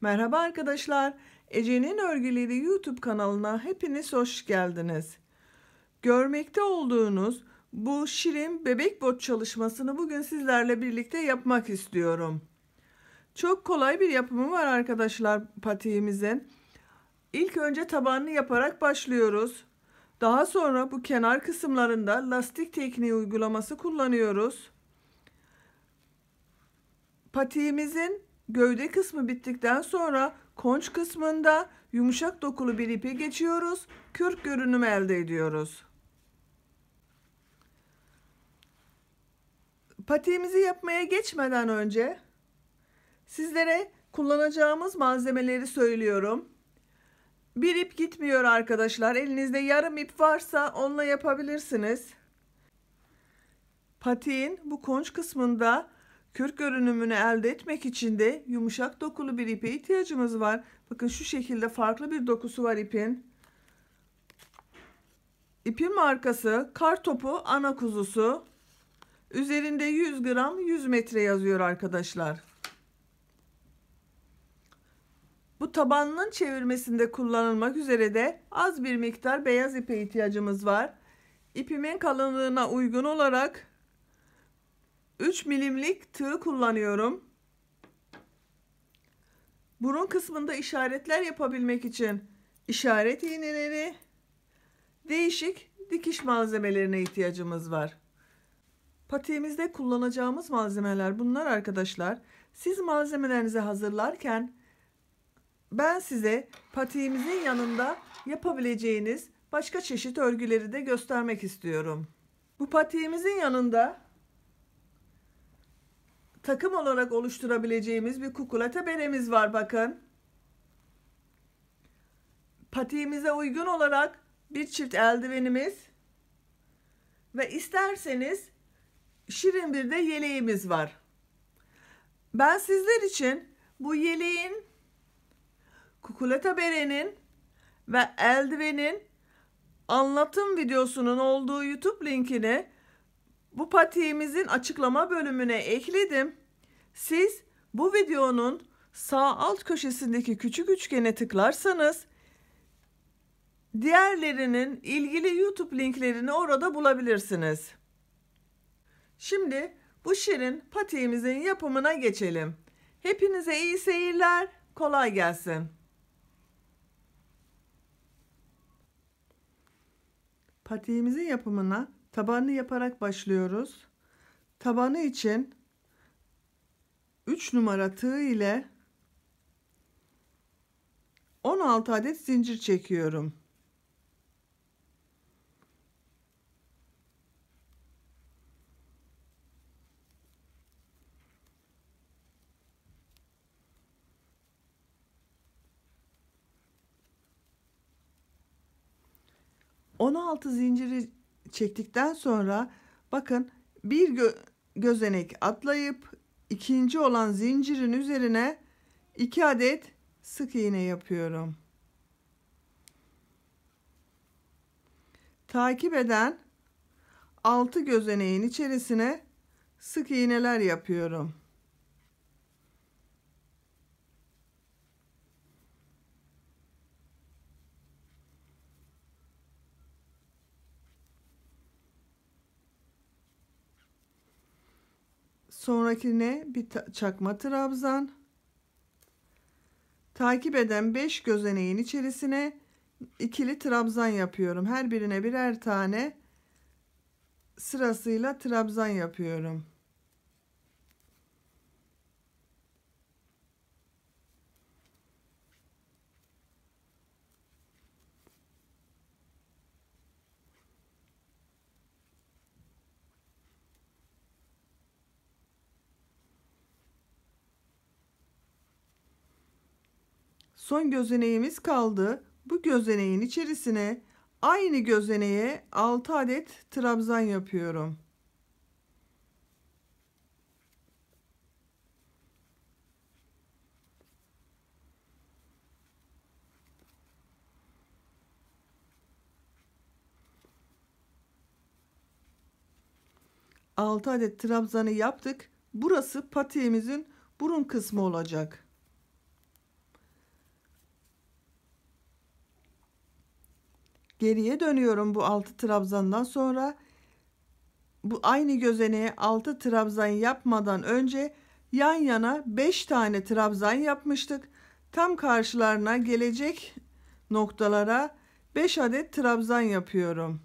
Merhaba arkadaşlar. Ece'nin Örgüleri YouTube kanalına hepiniz hoş geldiniz. Görmekte olduğunuz bu şirin bebek bot çalışmasını bugün sizlerle birlikte yapmak istiyorum. Çok kolay bir yapımı var arkadaşlar patiğimizin. İlk önce tabanını yaparak başlıyoruz. Daha sonra bu kenar kısımlarında lastik tekniği uygulaması kullanıyoruz. Patiğimizin gövde kısmı bittikten sonra konç kısmında yumuşak dokulu bir ipi geçiyoruz. Kürk görünümü elde ediyoruz. Patiğimizi yapmaya geçmeden önce sizlere kullanacağımız malzemeleri söylüyorum. Bir ip gitmiyor arkadaşlar. Elinizde yarım ip varsa onunla yapabilirsiniz. Patiğin bu konç kısmında kürk görünümünü elde etmek için de yumuşak dokulu bir ipe ihtiyacımız var. Bakın şu şekilde farklı bir dokusu var ipin. İpin markası Kartopu ana kuzusu. Üzerinde 100 gram 100 metre yazıyor arkadaşlar. Bu tabanının çevirmesinde kullanılmak üzere de az bir miktar beyaz ipe ihtiyacımız var. İpimin kalınlığına uygun olarak 3 milimlik tığ kullanıyorum. Burun kısmında işaretler yapabilmek için işaret iğneleri, değişik dikiş malzemelerine ihtiyacımız var. Patiğimizde kullanacağımız malzemeler bunlar arkadaşlar. Siz malzemelerinizi hazırlarken ben size patiğimizin yanında yapabileceğiniz başka çeşit örgüleri de göstermek istiyorum. Bu patiğimizin yanında takım olarak oluşturabileceğimiz bir kukulata beremiz var bakın. Patiğimize uygun olarak bir çift eldivenimiz ve isterseniz şirin bir de yeleğimiz var. Ben sizler için bu yeleğin, kukulata berenin ve eldivenin anlatım videosunun olduğu YouTube linkini bu patiğimizin açıklama bölümüne ekledim. Siz bu videonun sağ alt köşesindeki küçük üçgene tıklarsanız diğerlerinin ilgili YouTube linklerini orada bulabilirsiniz. Şimdi bu şirin patiğimizin yapımına geçelim. Hepinize iyi seyirler, kolay gelsin. Patiğimizin yapımına tabanını yaparak başlıyoruz. Tabanı için 3 numara tığ ile 16 adet zincir çekiyorum. ...16 zinciri çektikten sonra bakın bir gözenek atlayıp ikinci olan zincirin üzerine 2 adet sık iğne yapıyorum. Takip eden 6 gözeneğin içerisine sık iğneler yapıyorum. Sonrakine bir çakma trabzan. Takip eden 5 gözeneğin içerisine ikili trabzan yapıyorum. Her birine birer tane sırasıyla trabzan yapıyorum. Son gözeneğimiz kaldı. Bu gözeneğin içerisine aynı gözeneğe 6 adet trabzan yapıyorum. Altı adet trabzanı yaptık. Burası patiğimizin burun kısmı olacak. Geriye dönüyorum bu 6 trabzandan sonra. Bu aynı gözeneğe 6 trabzan yapmadan önce yan yana 5 tane trabzan yapmıştık. Tam karşılarına gelecek noktalara 5 adet trabzan yapıyorum.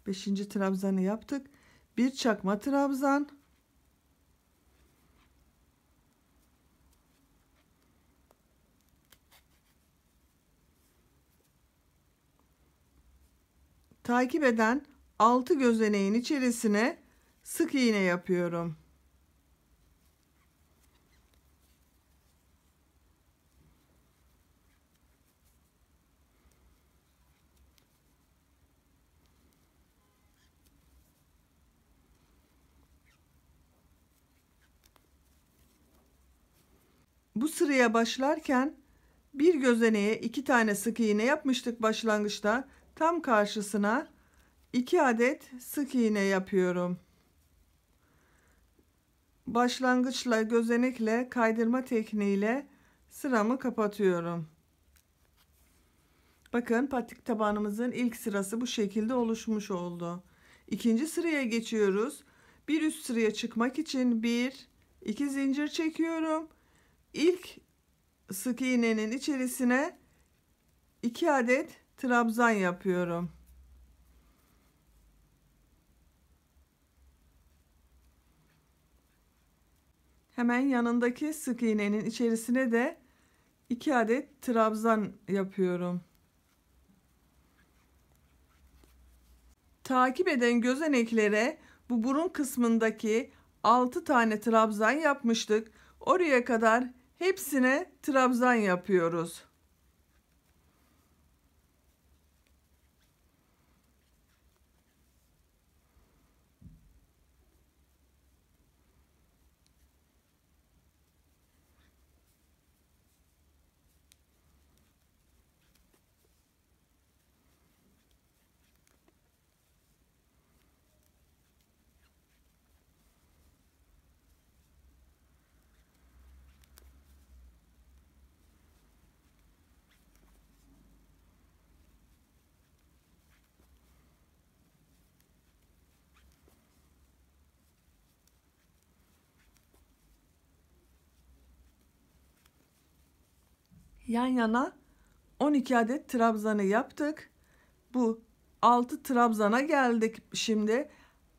Beşinci trabzanı yaptık. Bir çakma trabzan. Takip eden 6 gözeneğin içerisine sık iğne yapıyorum. Bu sıraya başlarken bir gözeneğe 2 tane sık iğne yapmıştık başlangıçta. Tam karşısına 2 adet sık iğne yapıyorum. Başlangıçla gözenekle kaydırma tekniğiyle sıramı kapatıyorum. Bakın patik tabanımızın ilk sırası bu şekilde oluşmuş oldu. İkinci sıraya geçiyoruz. Bir üst sıraya çıkmak için 1-2 zincir çekiyorum. İlk sık iğnenin içerisine 2 adet trabzan yapıyorum. Hemen yanındaki sık iğnenin içerisine de 2 adet trabzan yapıyorum. Takip eden gözeneklere bu burun kısmındaki 6 tane trabzan yapmıştık. Oraya kadar hepsine trabzan yapıyoruz. Yan yana 12 adet trabzanı yaptık. Bu 6 trabzana geldik şimdi.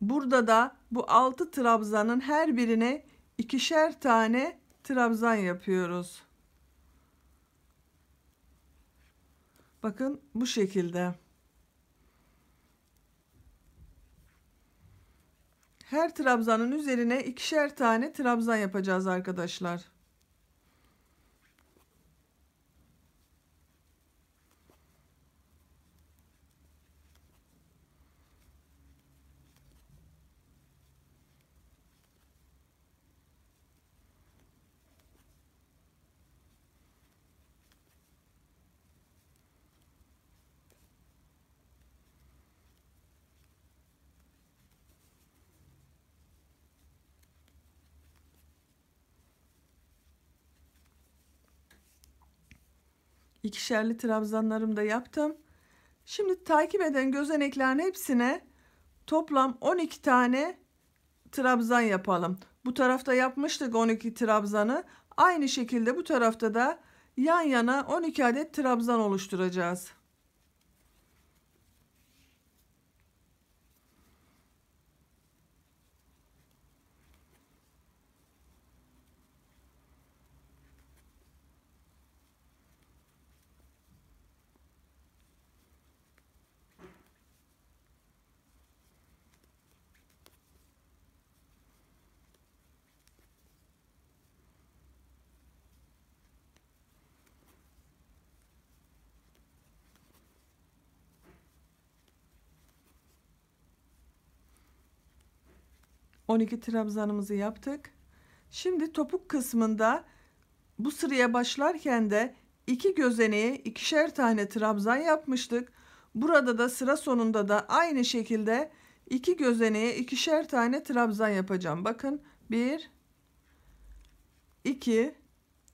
Burada da bu 6 trabzanın her birine ikişer tane trabzan yapıyoruz. Bakın bu şekilde. Her trabzanın üzerine ikişer tane trabzan yapacağız arkadaşlar. İkişerli trabzanlarımı da yaptım. Şimdi takip eden gözeneklerin hepsine toplam 12 tane trabzan yapalım. Bu tarafta yapmıştık 12 trabzanı. Aynı şekilde bu tarafta da yan yana 12 adet trabzan oluşturacağız. 12 trabzanımızı yaptık. Şimdi topuk kısmında bu sıraya başlarken de 2 gözeneğe ikişer tane trabzan yapmıştık. Burada da sıra sonunda da aynı şekilde 2 gözeneğe ikişer tane trabzan yapacağım. Bakın 1 2,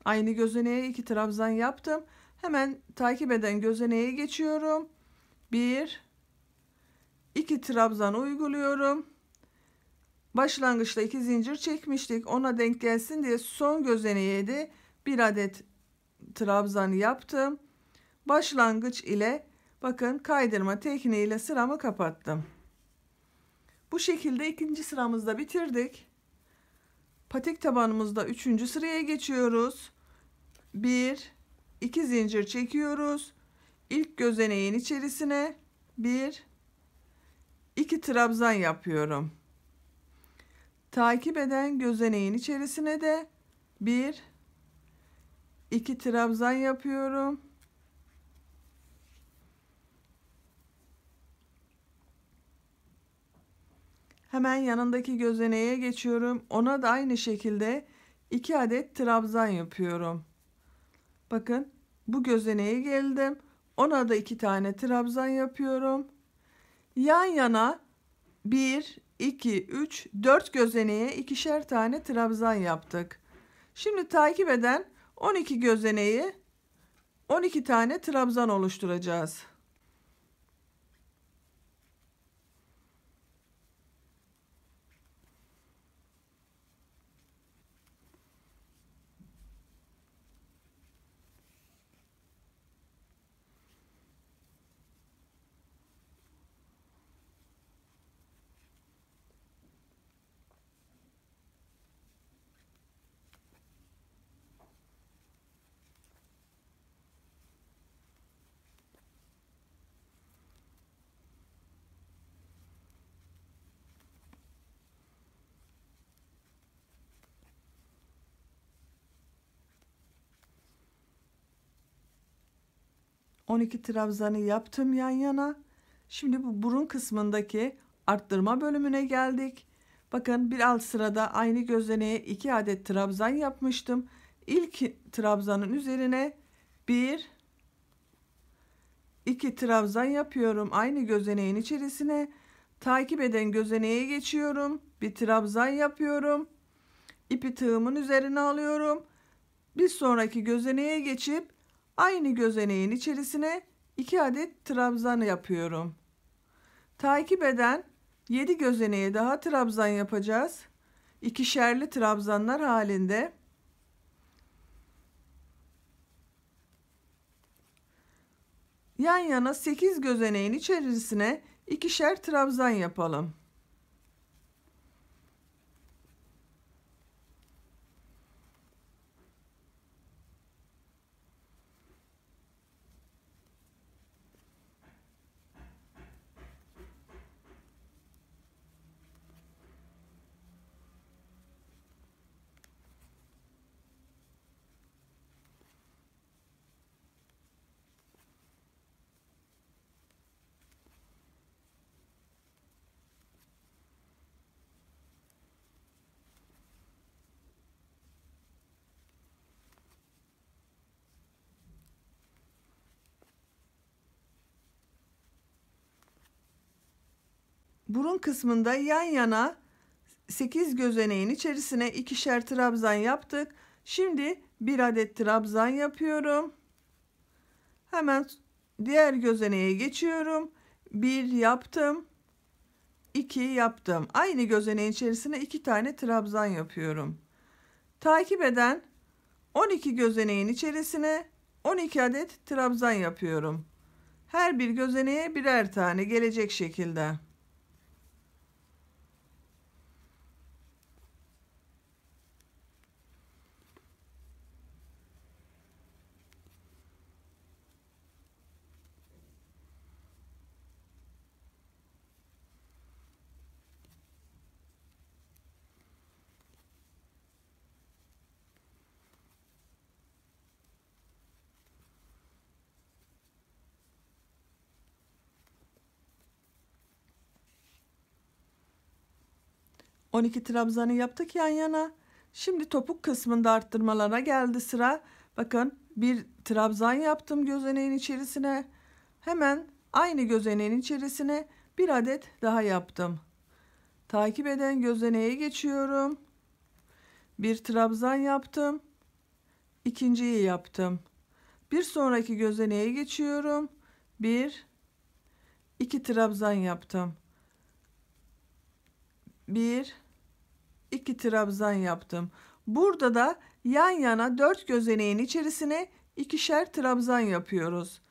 aynı gözeneğe 2 trabzan yaptım. Hemen takip eden gözeneğe geçiyorum. 1 2 trabzan uyguluyorum. Başlangıçta 2 zincir çekmiştik. Ona denk gelsin diye son gözeneğe de 1 adet trabzan yaptım. Başlangıç ile bakın kaydırma tekniğiyle sıramı kapattım. Bu şekilde ikinci sıramızda bitirdik. Patik tabanımızda 3. sıraya geçiyoruz. 1 2 zincir çekiyoruz. İlk gözeneğin içerisine 1 2 trabzan yapıyorum. Takip eden gözeneğin içerisine de 1 2 trabzan yapıyorum. Hemen yanındaki gözeneğe geçiyorum. Ona da aynı şekilde 2 adet trabzan yapıyorum. Bakın bu gözeneğe geldim. Ona da 2 tane trabzan yapıyorum. Yan yana 1 2 3 4 gözeneğe ikişer tane trabzan yaptık. Şimdi takip eden 12 gözeneği 12 tane trabzan oluşturacağız. ...12 trabzanı yaptım yan yana. Şimdi bu burun kısmındaki arttırma bölümüne geldik. Bakın bir alt sırada aynı gözeneğe 2 adet trabzan yapmıştım. İlk trabzanın üzerine 1 2 trabzan yapıyorum. Aynı gözeneğin içerisine takip eden gözeneğe geçiyorum. Bir trabzan yapıyorum. İpi tığımın üzerine alıyorum. Bir sonraki gözeneğe geçip aynı gözeneğin içerisine 2 adet trabzan yapıyorum. Takip eden 7 gözeneğe daha trabzan yapacağız. İkişerli trabzanlar halinde. Yan yana 8 gözeneğin içerisine ikişer trabzan yapalım. Burun kısmında yan yana 8 gözeneğin içerisine ikişer trabzan yaptık. Şimdi bir adet trabzan yapıyorum. Hemen diğer gözeneğe geçiyorum. 1 yaptım. 2 yaptım. Aynı gözeneğin içerisine 2 tane trabzan yapıyorum. Takip eden 12 gözeneğin içerisine 12 adet trabzan yapıyorum. Her bir gözeneğe birer tane gelecek şekilde. 12 trabzanı yaptık yan yana. Şimdi topuk kısmında arttırmalara geldi sıra. Bakın bir trabzan yaptım gözeneğin içerisine. Hemen aynı gözeneğin içerisine bir adet daha yaptım. Takip eden gözeneğe geçiyorum. Bir trabzan yaptım. İkinciyi yaptım. Bir sonraki gözeneğe geçiyorum. Bir, iki trabzan yaptım. Bir, iki trabzan yaptım. Burada da yan yana 4 gözeneğin içerisine ikişer trabzan yapıyoruz.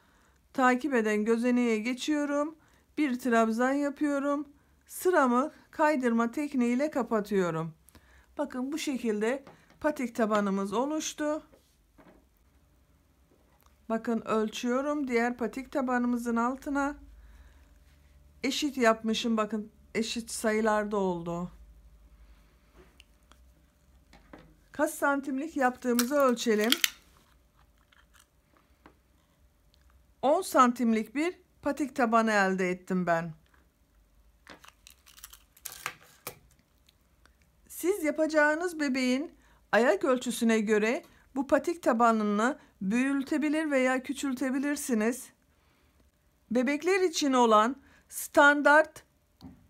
Takip eden gözeneğe geçiyorum. Bir trabzan yapıyorum. Sıramı kaydırma tekniğiyle kapatıyorum. Bakın bu şekilde patik tabanımız oluştu. Bakın ölçüyorum diğer patik tabanımızın altına. Eşit yapmışım, bakın eşit sayılarda oldu. Kaç santimlik yaptığımızı ölçelim. 10 santimlik bir patik tabanı elde ettim ben. Siz yapacağınız bebeğin ayak ölçüsüne göre bu patik tabanını büyütebilir veya küçültebilirsiniz. Bebekler için olan standart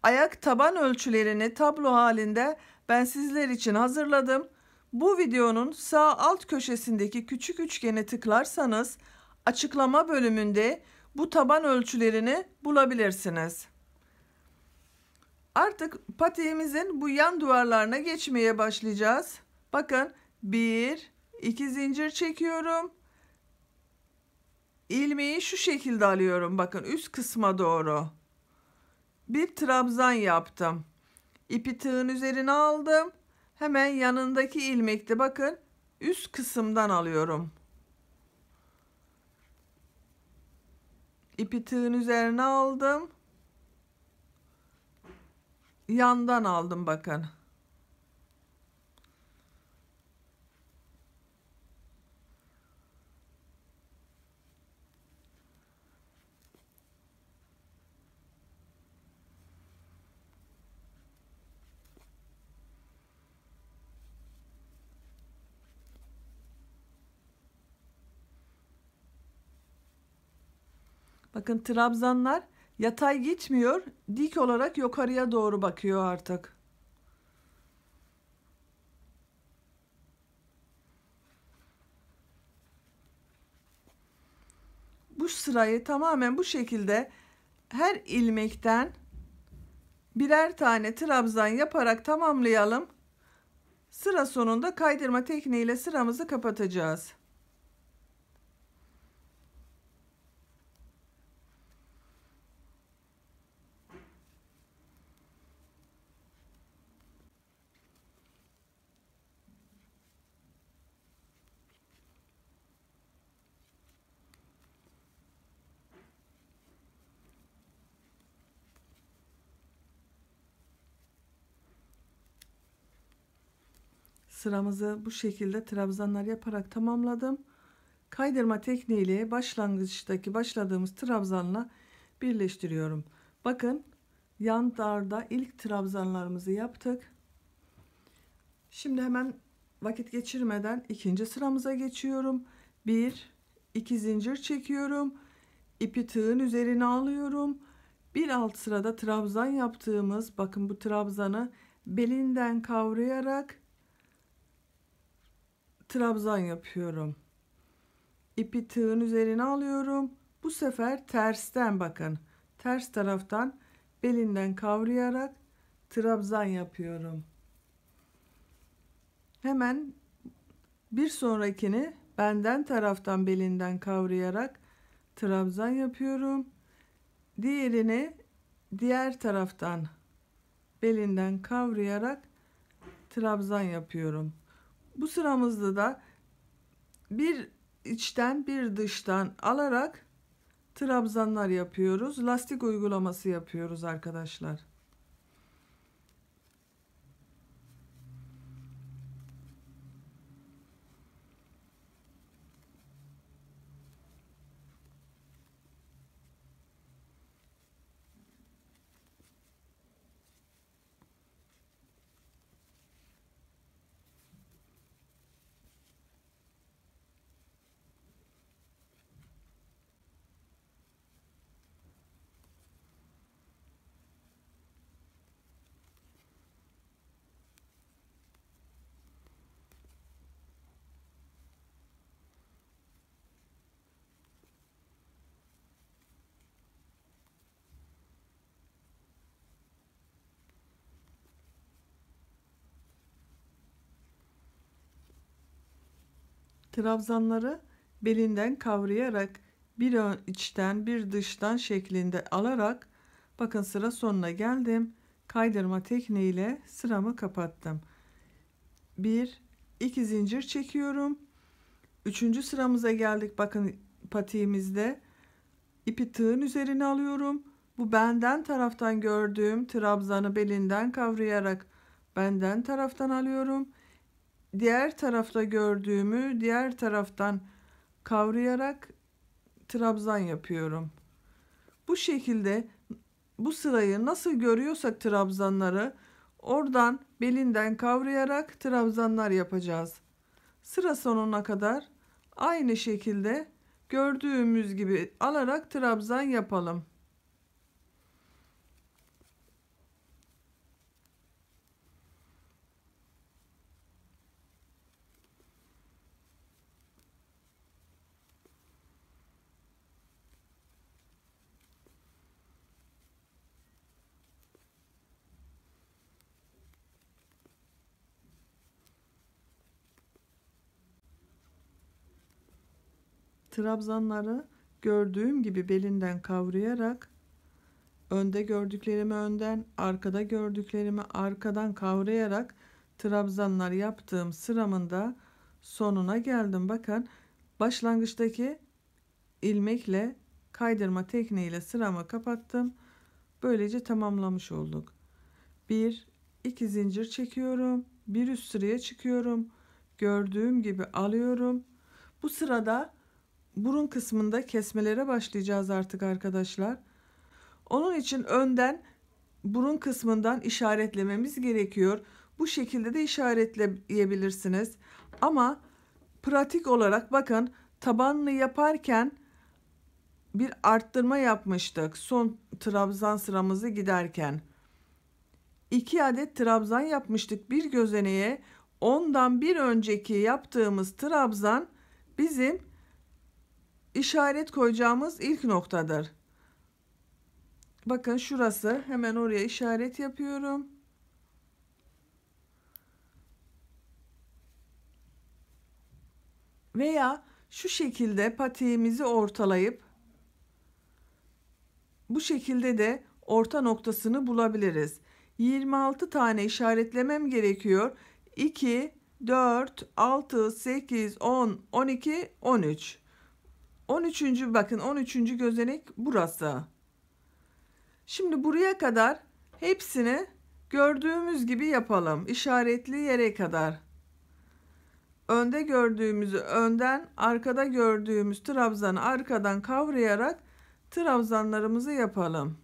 ayak taban ölçülerini tablo halinde ben sizler için hazırladım. Bu videonun sağ alt köşesindeki küçük üçgene tıklarsanız açıklama bölümünde bu taban ölçülerini bulabilirsiniz. Artık patiğimizin bu yan duvarlarına geçmeye başlayacağız. Bakın 1, 2 zincir çekiyorum. İlmeği şu şekilde alıyorum. Bakın üst kısma doğru. Bir trabzan yaptım. İpi tığın üzerine aldım. Hemen yanındaki ilmekte bakın üst kısımdan alıyorum. İpi tığın üzerine aldım. Yandan aldım bakın. Bakın trabzanlar yatay gitmiyor, dik olarak yukarıya doğru bakıyor artık. Bu sırayı tamamen bu şekilde her ilmekten birer tane trabzan yaparak tamamlayalım. Sıra sonunda kaydırma tekniğiyle sıramızı kapatacağız. Sıramızı bu şekilde trabzanlar yaparak tamamladım. Kaydırma tekniğiyle başlangıçtaki başladığımız trabzanla birleştiriyorum. Bakın yan darda ilk trabzanlarımızı yaptık. Şimdi hemen vakit geçirmeden ikinci sıramıza geçiyorum. 1, 2 zincir çekiyorum. İpi tığın üzerine alıyorum. Bir alt sırada trabzan yaptığımız, bakın bu trabzanı belinden kavrayarak trabzan yapıyorum. İpi tığın üzerine alıyorum. Bu sefer tersten, bakın ters taraftan belinden kavrayarak trabzan yapıyorum. Hemen bir sonrakini benden taraftan belinden kavrayarak trabzan yapıyorum. Diğerini diğer taraftan belinden kavrayarak trabzan yapıyorum. Bu sıramızda da bir içten bir dıştan alarak trabzanlar yapıyoruz. Lastik uygulaması yapıyoruz arkadaşlar. Trabzanları belinden kavrayarak bir içten bir dıştan şeklinde alarak bakın sıra sonuna geldim. Kaydırma tekniğiyle sıramı kapattım. 1 2 zincir çekiyorum. 3. sıramıza geldik. Bakın patiğimizde ipi tığın üzerine alıyorum. Bu benden taraftan gördüğüm trabzanı belinden kavrayarak benden taraftan alıyorum. Diğer tarafta gördüğümü diğer taraftan kavrayarak trabzan yapıyorum. Bu şekilde bu sırayı nasıl görüyorsak trabzanları oradan belinden kavrayarak trabzanlar yapacağız. Sıra sonuna kadar aynı şekilde gördüğümüz gibi alarak trabzan yapalım. Trabzanları gördüğüm gibi belinden kavrayarak önde gördüklerimi önden, arkada gördüklerimi arkadan kavrayarak trabzanlar yaptığım sıramın da sonuna geldim. Bakın başlangıçtaki ilmekle kaydırma tekniğiyle sıramı kapattım. Böylece tamamlamış olduk. 1 2 zincir çekiyorum. Bir üst sıraya çıkıyorum. Gördüğüm gibi alıyorum. Bu sırada burun kısmında kesmelere başlayacağız artık arkadaşlar. Onun için önden burun kısmından işaretlememiz gerekiyor. Bu şekilde de işaretleyebilirsiniz. Ama pratik olarak bakın tabanını yaparken bir arttırma yapmıştık. Son trabzan sıramızı giderken. 2 adet trabzan yapmıştık bir gözeneğe. Ondan bir önceki yaptığımız trabzan bizim işaret koyacağımız ilk noktadır. Bakın şurası, hemen oraya işaret yapıyorum. Veya şu şekilde patiğimizi ortalayıp bu şekilde de orta noktasını bulabiliriz. 26 tane işaretlemem gerekiyor. 2 4 6 8 10 12 13. 13. bakın 13. gözenek burası. Şimdi buraya kadar hepsini gördüğümüz gibi yapalım. İşaretli yere kadar. Önde gördüğümüzü önden, arkada gördüğümüz trabzanı arkadan kavrayarak trabzanlarımızı yapalım.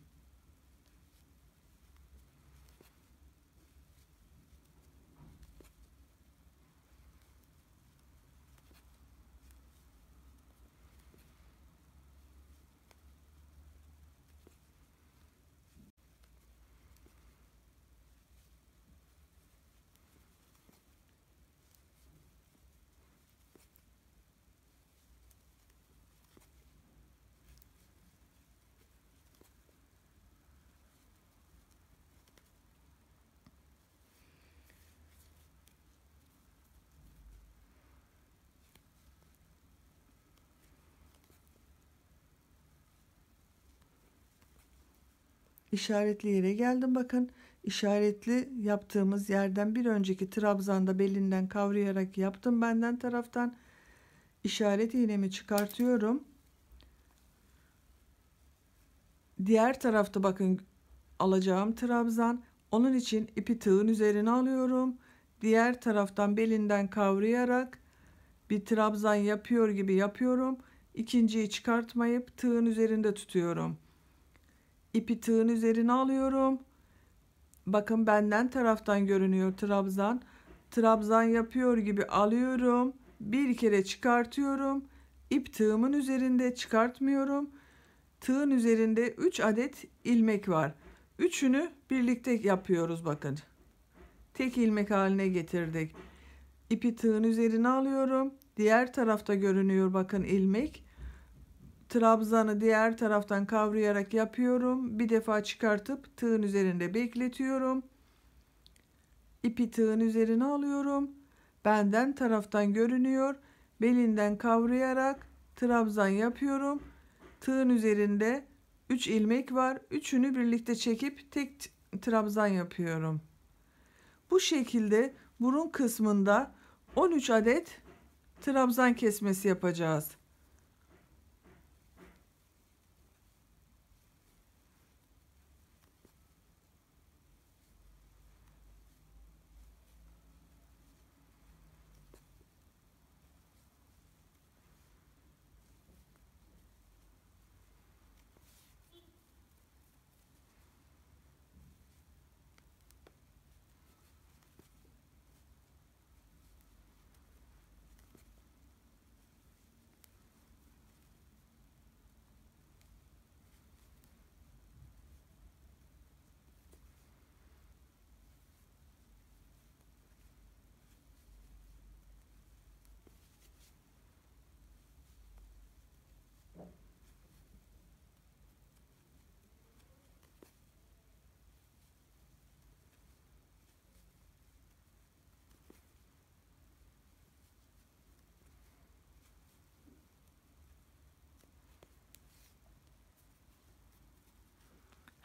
İşaretli yere geldim. Bakın işaretli yaptığımız yerden bir önceki trabzanda belinden kavrayarak yaptım benden taraftan. İşaret iğnemi çıkartıyorum. Diğer tarafta bakın alacağım trabzan. Onun için ipi tığın üzerine alıyorum. Diğer taraftan belinden kavrayarak bir trabzan yapıyor gibi yapıyorum. İkinciyi çıkartmayıp tığın üzerinde tutuyorum. İpi tığın üzerine alıyorum. Bakın benden taraftan görünüyor trabzan. Trabzan yapıyor gibi alıyorum. Bir kere çıkartıyorum. İp tığımın üzerinde çıkartmıyorum. Tığın üzerinde 3 adet ilmek var. Üçünü birlikte yapıyoruz bakın. Tek ilmek haline getirdik. İpi tığın üzerine alıyorum. Diğer tarafta görünüyor bakın ilmek. Trabzanı diğer taraftan kavrayarak yapıyorum. Bir defa çıkartıp tığın üzerinde bekletiyorum. İpi tığın üzerine alıyorum. Benden taraftan görünüyor. belinden kavrayarak trabzan yapıyorum. Tığın üzerinde 3 ilmek var. Üçünü birlikte çekip tek trabzan yapıyorum. Bu şekilde burun kısmında 13 adet trabzan kesmesi yapacağız.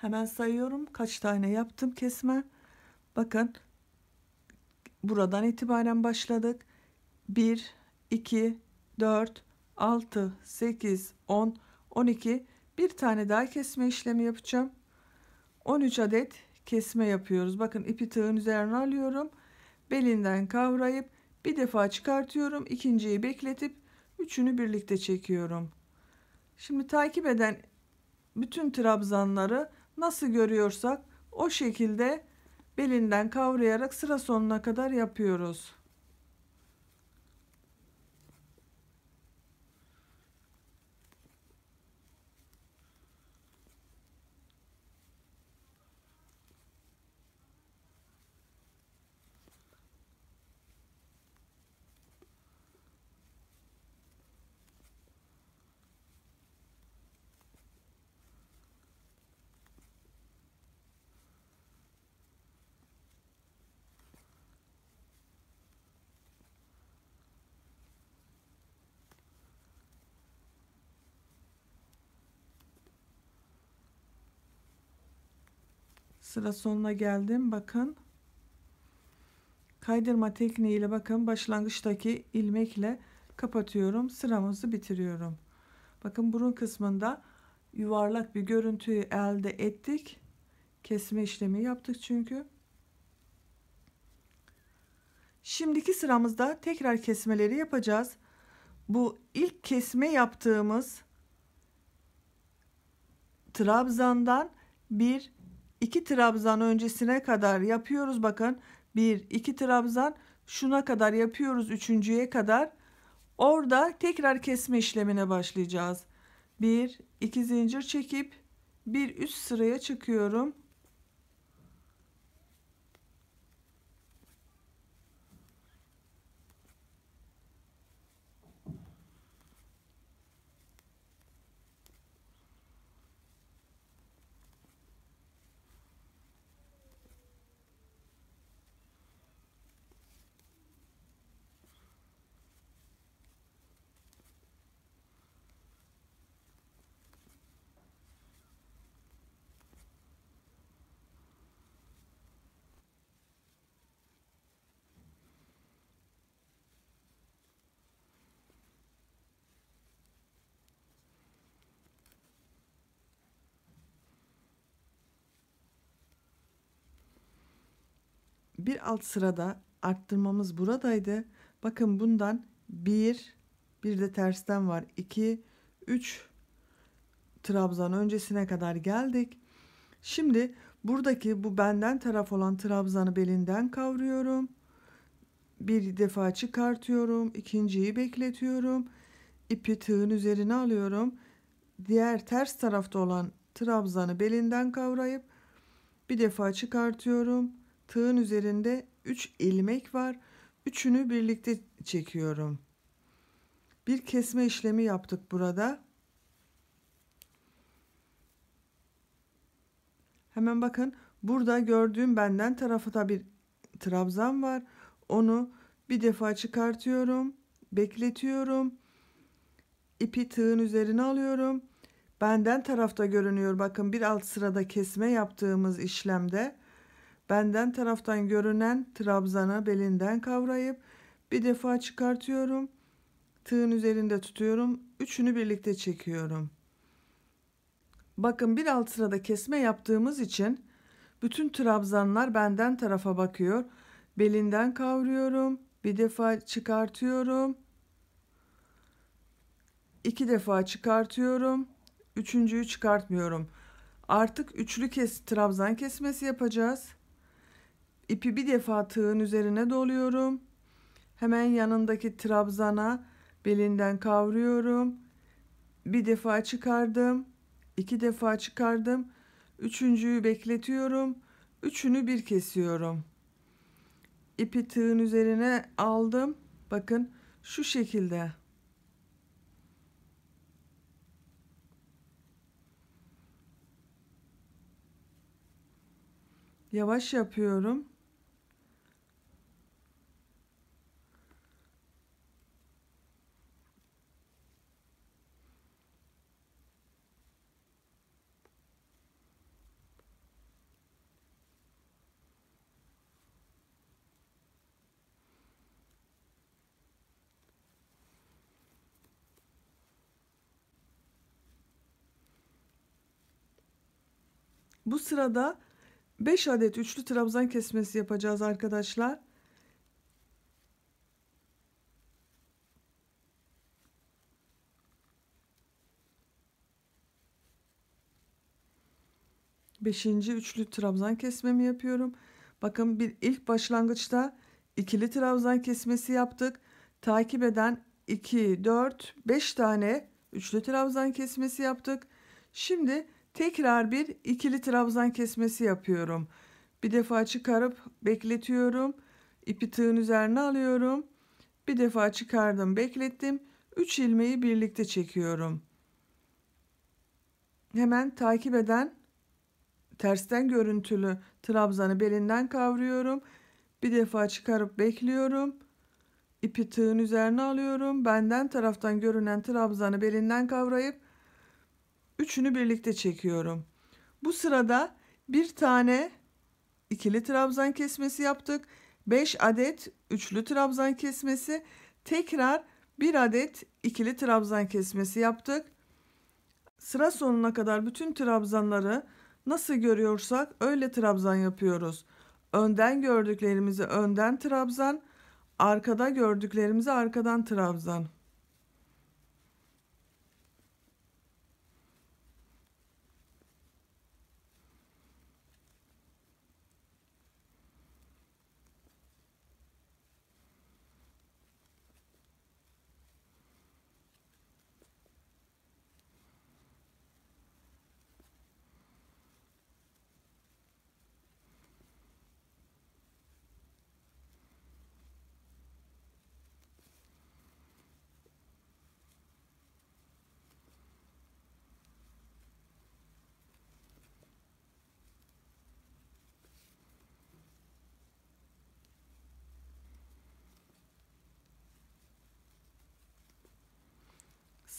Hemen sayıyorum kaç tane yaptım kesme. Bakın buradan itibaren başladık. 1, 2, 4, 6, 8, 10, 12. Bir tane daha kesme işlemi yapacağım. 13 adet kesme yapıyoruz. Bakın ipi tığın üzerine alıyorum. Belinden kavrayıp bir defa çıkartıyorum. İkinciyi bekletip üçünü birlikte çekiyorum. Şimdi takip eden bütün trabzanları nasıl görüyorsak o şekilde belinden kavrayarak sıra sonuna kadar yapıyoruz. Sıra sonuna geldim. Bakın. Kaydırma tekniğiyle bakın başlangıçtaki ilmekle kapatıyorum. Sıramızı bitiriyorum. Bakın burun kısmında yuvarlak bir görüntüyü elde ettik. Kesme işlemi yaptık çünkü. Şimdiki sıramızda tekrar kesmeleri yapacağız. Bu ilk kesme yaptığımız trabzandan bir iki trabzan öncesine kadar yapıyoruz. Bakın 1 2 trabzan şuna kadar yapıyoruz, üçüncüye kadar. Orada tekrar kesme işlemine başlayacağız. 1 2 zincir çekip bir üst sıraya çıkıyorum. Bir alt sırada arttırmamız buradaydı. Bakın bundan bir de tersten var. 2 3 trabzan öncesine kadar geldik. Şimdi buradaki bu benden taraf olan trabzanı belinden kavruyorum. Bir defa çıkartıyorum. İkinciyi bekletiyorum. İpi tığın üzerine alıyorum. Diğer ters tarafta olan trabzanı belinden kavrayıp bir defa çıkartıyorum. Tığın üzerinde 3 ilmek var. Üçünü birlikte çekiyorum. Bir kesme işlemi yaptık burada. Hemen bakın burada gördüğüm benden tarafta bir trabzan var. Onu bir defa çıkartıyorum. bekletiyorum. İpi tığın üzerine alıyorum. Benden tarafta görünüyor. Bakın bir alt sırada kesme yaptığımız işlemde benden taraftan görünen trabzanı belinden kavrayıp bir defa çıkartıyorum. Tığın üzerinde tutuyorum. Üçünü birlikte çekiyorum. Bakın bir alt sırada kesme yaptığımız için bütün trabzanlar benden tarafa bakıyor. Belinden kavruyorum. Bir defa çıkartıyorum. İki defa çıkartıyorum. Üçüncüyü çıkartmıyorum. Artık üçlü trabzan kesmesi yapacağız. İpi bir defa tığın üzerine doluyorum. Hemen yanındaki trabzana belinden kavruyorum. Bir defa çıkardım. İki defa çıkardım. Üçüncüyü bekletiyorum. Üçünü bir kesiyorum. İpi tığın üzerine aldım. Bakın şu şekilde. Yavaş yapıyorum. Bu sırada 5 adet üçlü trabzan kesmesi yapacağız arkadaşlar. Beşinci üçlü trabzan kesmemi yapıyorum. Bakın bir ilk başlangıçta ikili trabzan kesmesi yaptık. Takip eden 2, 4, 5 tane üçlü trabzan kesmesi yaptık. Şimdi tekrar bir ikili trabzan kesmesi yapıyorum. Bir defa çıkarıp bekletiyorum. İpi tığın üzerine alıyorum. Bir defa çıkardım, beklettim. 3 ilmeği birlikte çekiyorum. Hemen takip eden tersten görüntülü trabzanı belinden kavruyorum. Bir defa çıkarıp bekliyorum. İpi tığın üzerine alıyorum. Benden taraftan görünen trabzanı belinden kavrayıp üçünü birlikte çekiyorum. Bu sırada bir tane ikili trabzan kesmesi yaptık. 5 adet üçlü trabzan kesmesi. Tekrar bir adet ikili trabzan kesmesi yaptık. Sıra sonuna kadar bütün trabzanları nasıl görüyorsak öyle trabzan yapıyoruz. Önden gördüklerimizi önden trabzan, arkada gördüklerimizi arkadan trabzan.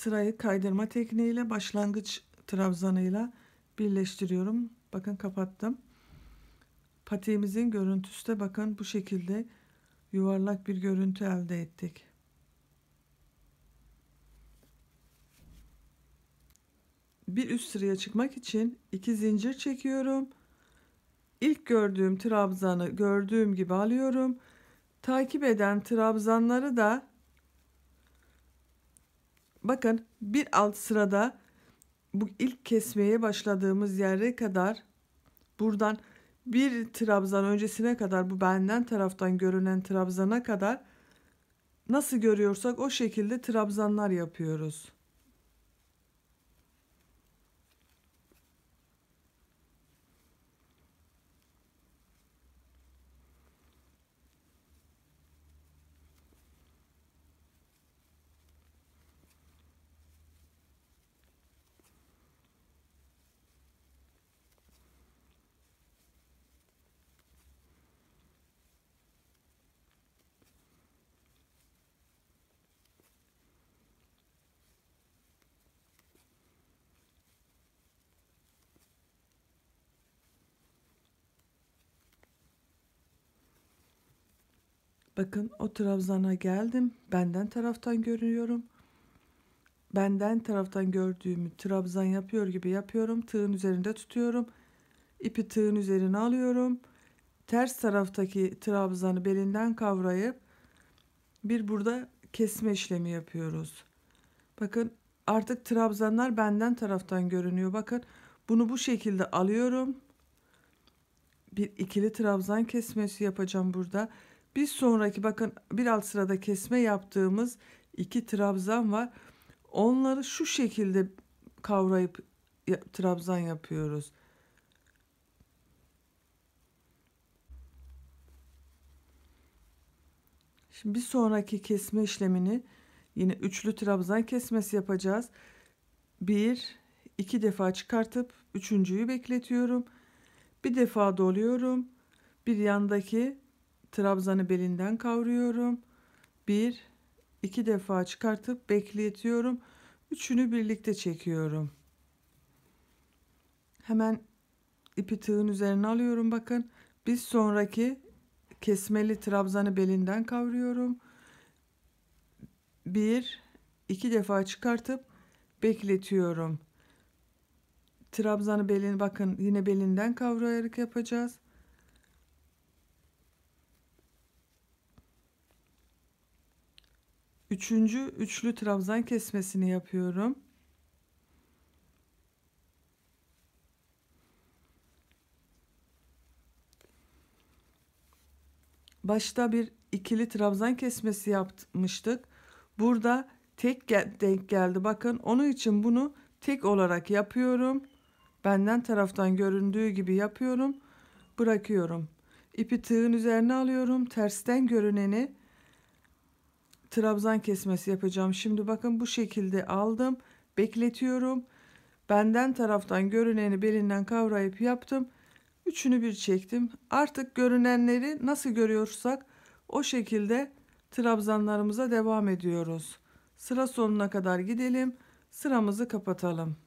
Sırayı kaydırma tekniğiyle başlangıç trabzanıyla birleştiriyorum. Bakın kapattım. Patiğimizin görüntüsü de bakın bu şekilde yuvarlak bir görüntü elde ettik. Bir üst sıraya çıkmak için 2 zincir çekiyorum. İlk gördüğüm trabzanı gördüğüm gibi alıyorum. Takip eden trabzanları da bakın bir alt sırada bu ilk kesmeye başladığımız yere kadar buradan bir trabzan öncesine kadar bu benden taraftan görünen trabzana kadar nasıl görüyorsak o şekilde trabzanlar yapıyoruz. Bakın o trabzana geldim. Benden taraftan görüyorum. Benden taraftan gördüğümü trabzan yapıyor gibi yapıyorum. Tığın üzerinde tutuyorum. İpi tığın üzerine alıyorum. Ters taraftaki trabzanı belinden kavrayıp bir burada kesme işlemi yapıyoruz. Bakın artık trabzanlar benden taraftan görünüyor. Bakın bunu bu şekilde alıyorum. Bir ikili trabzan kesmesi yapacağım burada. Bir sonraki bakın bir alt sırada kesme yaptığımız iki trabzan var. Onları şu şekilde kavrayıp trabzan yapıyoruz. Şimdi bir sonraki kesme işlemini yine üçlü trabzan kesmesi yapacağız. Bir, iki defa çıkartıp üçüncüyü bekletiyorum. Bir defa doluyorum. Bir yandaki trabzanı belinden kavruyorum. Bir, iki defa çıkartıp bekletiyorum. Üçünü birlikte çekiyorum. Hemen ipi tığın üzerine alıyorum. Bakın bir sonraki kesmeli trabzanı belinden kavruyorum. Bir, iki defa çıkartıp bekletiyorum. Trabzanı belin bakın yine belinden kavrayarak yapacağız. Üçüncü üçlü trabzan kesmesini yapıyorum. Başta bir ikili trabzan kesmesi yapmıştık. Burada tek denk geldi. Bakın onun için bunu tek olarak yapıyorum. Benden taraftan göründüğü gibi yapıyorum. Bırakıyorum. İpi tığın üzerine alıyorum. Tersten görüneni trabzan kesmesi yapacağım. Şimdi bakın bu şekilde aldım. Bekletiyorum. Benden taraftan görüneni belinden kavrayıp yaptım. Üçünü bir çektim. Artık görünenleri nasıl görüyorsak o şekilde trabzanlarımıza devam ediyoruz. Sıra sonuna kadar gidelim. Sıramızı kapatalım.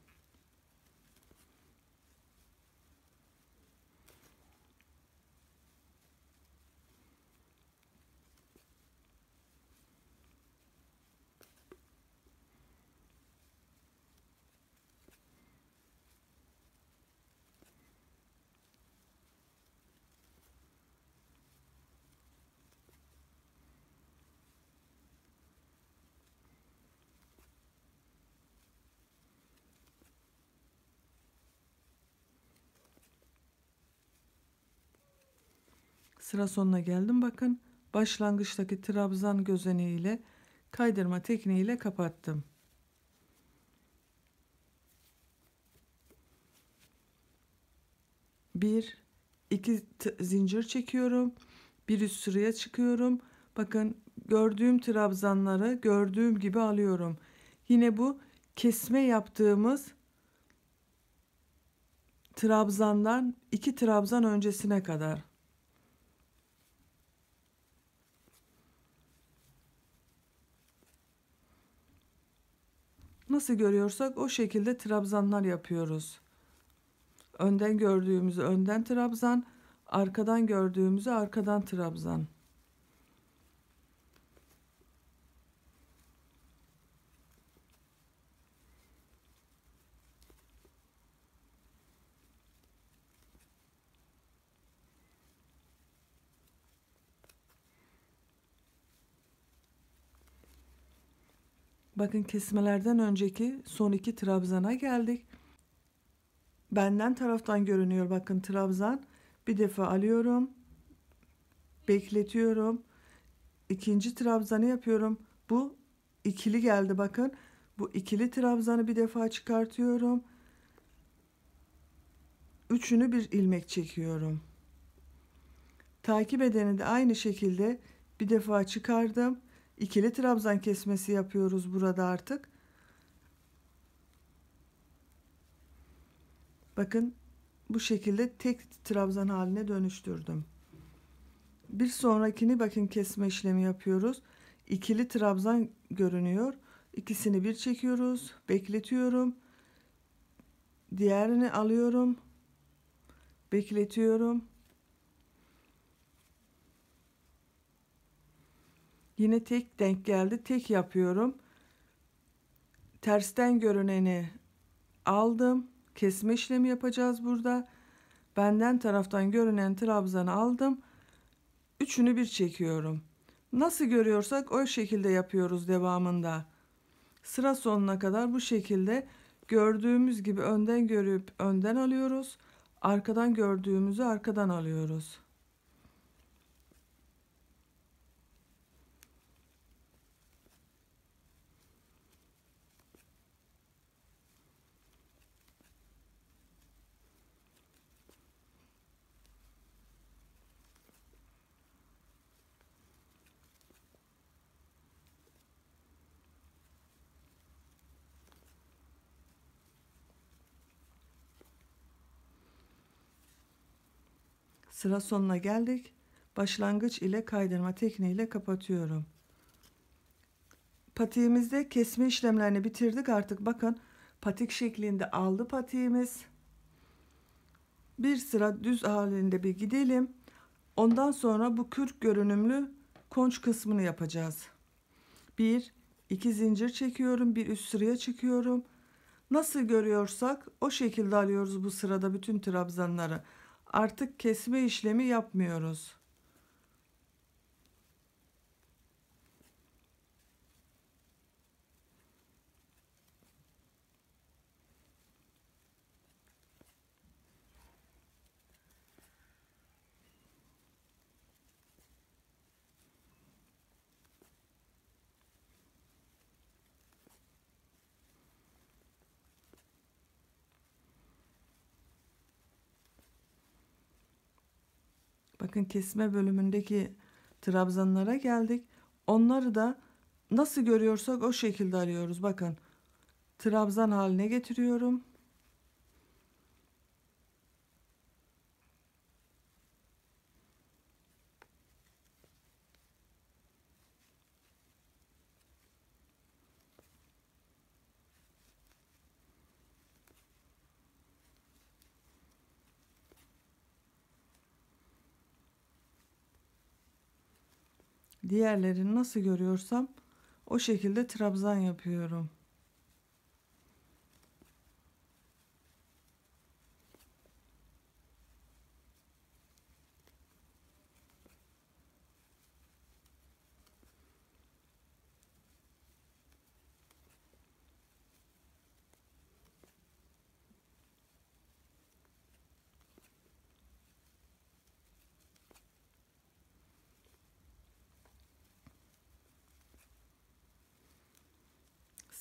Sıra sonuna geldim. Bakın başlangıçtaki trabzan gözeneğiyle kaydırma tekniğiyle kapattım. Bir, iki zincir çekiyorum. Bir üst sıraya çıkıyorum. Bakın gördüğüm trabzanları gördüğüm gibi alıyorum. Yine bu kesme yaptığımız trabzandan iki trabzan öncesine kadar. Nasıl görüyorsak o şekilde trabzanlar yapıyoruz. Önden gördüğümüzü önden trabzan, arkadan gördüğümüzü arkadan trabzan. Bakın kesmelerden önceki son iki trabzana geldik. Benden taraftan görünüyor bakın trabzan. Bir defa alıyorum. Bekletiyorum. İkinci trabzanı yapıyorum. Bu ikili geldi bakın. Bu ikili trabzanı bir defa çıkartıyorum. Üçünü bir ilmek çekiyorum. Takip edeni de aynı şekilde bir defa çıkardım. İkili trabzan kesmesi yapıyoruz burada artık. Bakın bu şekilde tek trabzan haline dönüştürdüm. Bir sonrakini bakın kesme işlemi yapıyoruz. İkili trabzan görünüyor. İkisini bir çekiyoruz. Bekletiyorum. Diğerini alıyorum. Bekletiyorum. Yine tek denk geldi. Tek yapıyorum. Tersten görüneni aldım. Kesme işlemi yapacağız burada. Benden taraftan görünen trabzanı aldım. Üçünü bir çekiyorum. Nasıl görüyorsak o şekilde yapıyoruz devamında. Sıra sonuna kadar bu şekilde gördüğümüz gibi önden görüp önden alıyoruz. Arkadan gördüğümüzü arkadan alıyoruz. Sıra sonuna geldik. Başlangıç ile kaydırma tekniğiyle kapatıyorum. Patiğimizde kesme işlemlerini bitirdik. Artık bakın patik şeklinde aldı patiğimiz. Bir sıra düz halinde bir gidelim. Ondan sonra bu kürk görünümlü konç kısmını yapacağız. 1 2 zincir çekiyorum. Bir üst sıraya çıkıyorum. Nasıl görüyorsak o şekilde alıyoruz bu sırada bütün trabzanları. Artık kesme işlemi yapmıyoruz. Bakın kesme bölümündeki trabzanlara geldik. Onları da nasıl görüyorsak o şekilde arıyoruz. Bakın trabzan haline getiriyorum. Diğerlerini nasıl görüyorsam o şekilde trabzan yapıyorum.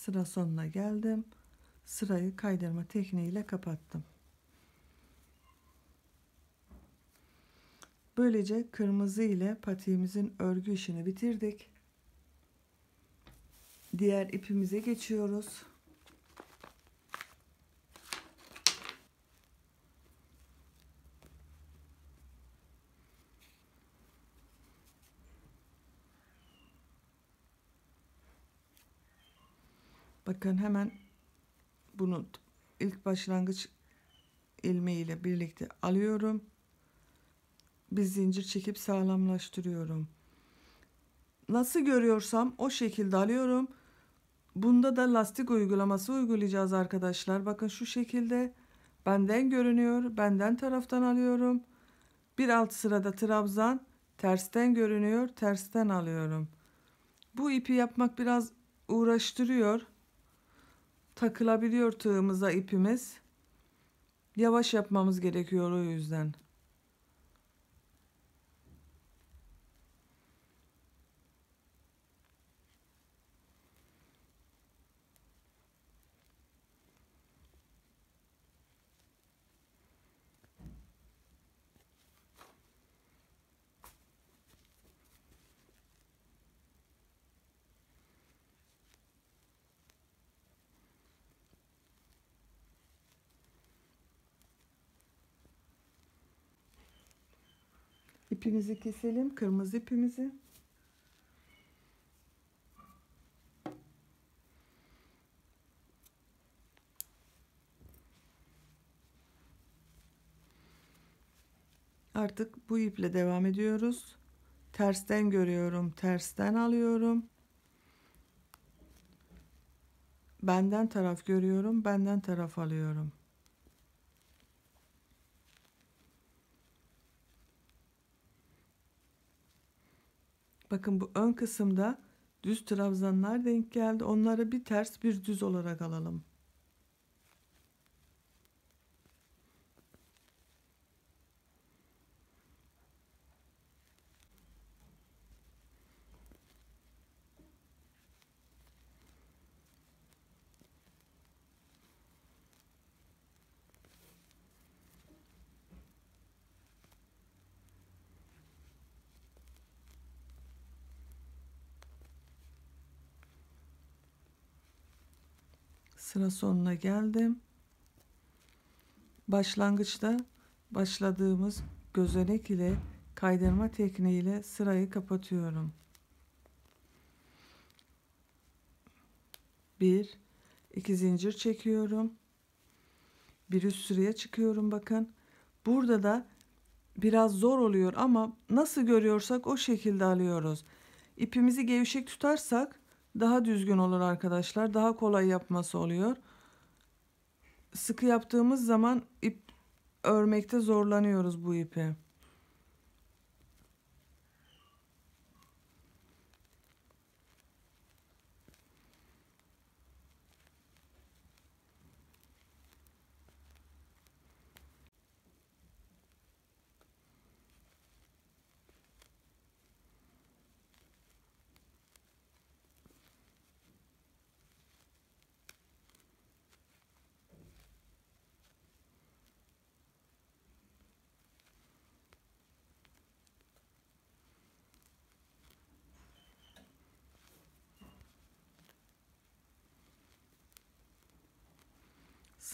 Sıra sonuna geldim. Sırayı kaydırma tekniğiyle kapattım. Böylece kırmızı ile patiğimizin örgü işini bitirdik. Diğer ipimize geçiyoruz. Bakın hemen bunu ilk başlangıç ilmeğiyle birlikte alıyorum. Bir zincir çekip sağlamlaştırıyorum. Nasıl görüyorsam o şekilde alıyorum. Bunda da lastik uygulaması uygulayacağız arkadaşlar. Bakın şu şekilde benden görünüyor. Benden taraftan alıyorum. Bir alt sırada trabzan tersten görünüyor. Tersten alıyorum. Bu ipi yapmak biraz uğraştırıyor. Takılabiliyor tığımıza ipimiz. Yavaş yapmamız gerekiyor o yüzden. İpimizi keselim, kırmızı ipimizi. Artık bu iple devam ediyoruz. tersten görüyorum, tersten alıyorum. Benden taraf görüyorum, benden taraf alıyorum. Bakın bu ön kısımda düz trabzanlar denk geldi. Onları bir ters bir düz olarak alalım. Sıra sonuna geldim. Başlangıçta başladığımız gözenek ile kaydırma tekniğiyle sırayı kapatıyorum. 1 2 zincir çekiyorum. Bir üst sıraya çıkıyorum bakın. Burada da biraz zor oluyor ama nasıl görüyorsak o şekilde alıyoruz. İpimizi gevşek tutarsak daha düzgün olur arkadaşlar. Daha kolay yapması oluyor. Sıkı yaptığımız zaman ip örmekte zorlanıyoruz bu ipi.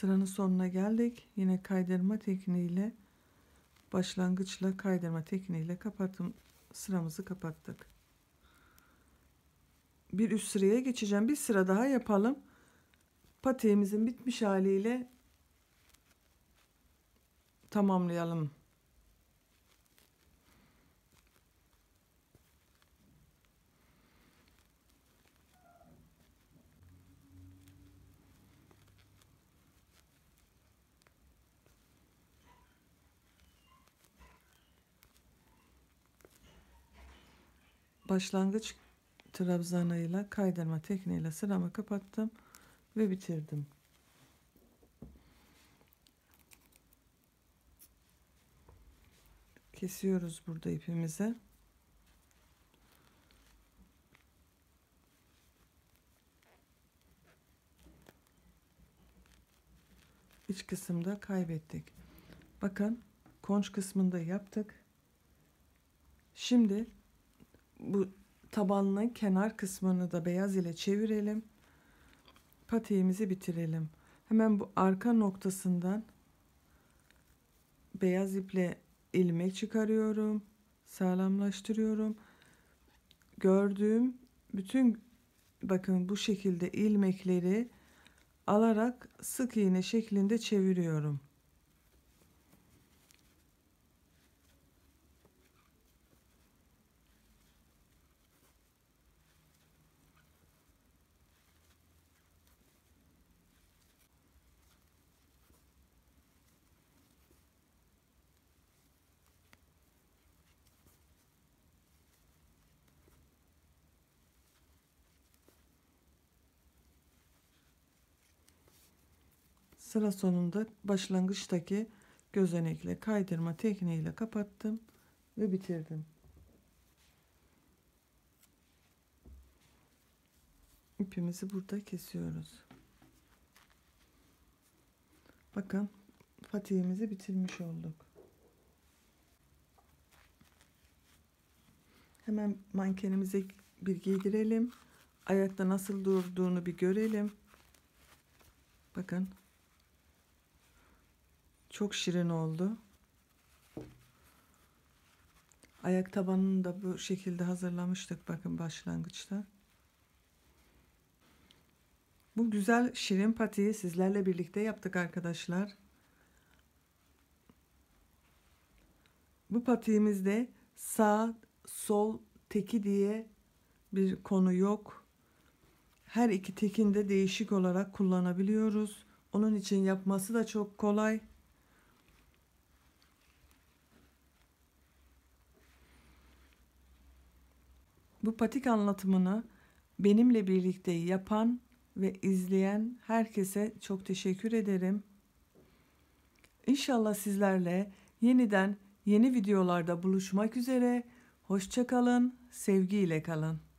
Sıranın sonuna geldik. Yine kaydırma tekniğiyle başlangıçla kaydırma tekniğiyle sıramızı kapattık. Bir üst sıraya geçeceğim. Bir sıra daha yapalım. Patiğimizin bitmiş haliyle tamamlayalım. Başlangıç trabzanıyla kaydırma tekniğiyle sıramı kapattım ve bitirdim. Kesiyoruz burada ipimizi. İç kısımda kaybettik. Bakın konç kısmında yaptık. Şimdi bu tabanının kenar kısmını da beyaz ile çevirelim. Patiğimizi bitirelim. Hemen bu arka noktasından beyaz iple ilmek çıkarıyorum. Sağlamlaştırıyorum. Gördüğüm bütün bakın bu şekilde ilmekleri alarak sık iğne şeklinde çeviriyorum. Sıra sonunda başlangıçtaki gözenekle kaydırma tekniğiyle kapattım ve bitirdim. İpimizi burada kesiyoruz. Bakın patiğimizi bitirmiş olduk. Hemen mankenimize bir giydirelim. Ayakta nasıl durduğunu bir görelim. Bakın. Çok şirin oldu. Ayak tabanını da bu şekilde hazırlamıştık bakın başlangıçta. Bu güzel şirin patiği sizlerle birlikte yaptık arkadaşlar. Bu patiğimizde sağ sol teki diye bir konu yok. Her iki tekini de değişik olarak kullanabiliyoruz. Onun için yapması da çok kolay. Bu patik anlatımını benimle birlikte yapan ve izleyen herkese çok teşekkür ederim. İnşallah sizlerle yeniden yeni videolarda buluşmak üzere. Hoşça kalın, sevgiyle kalın.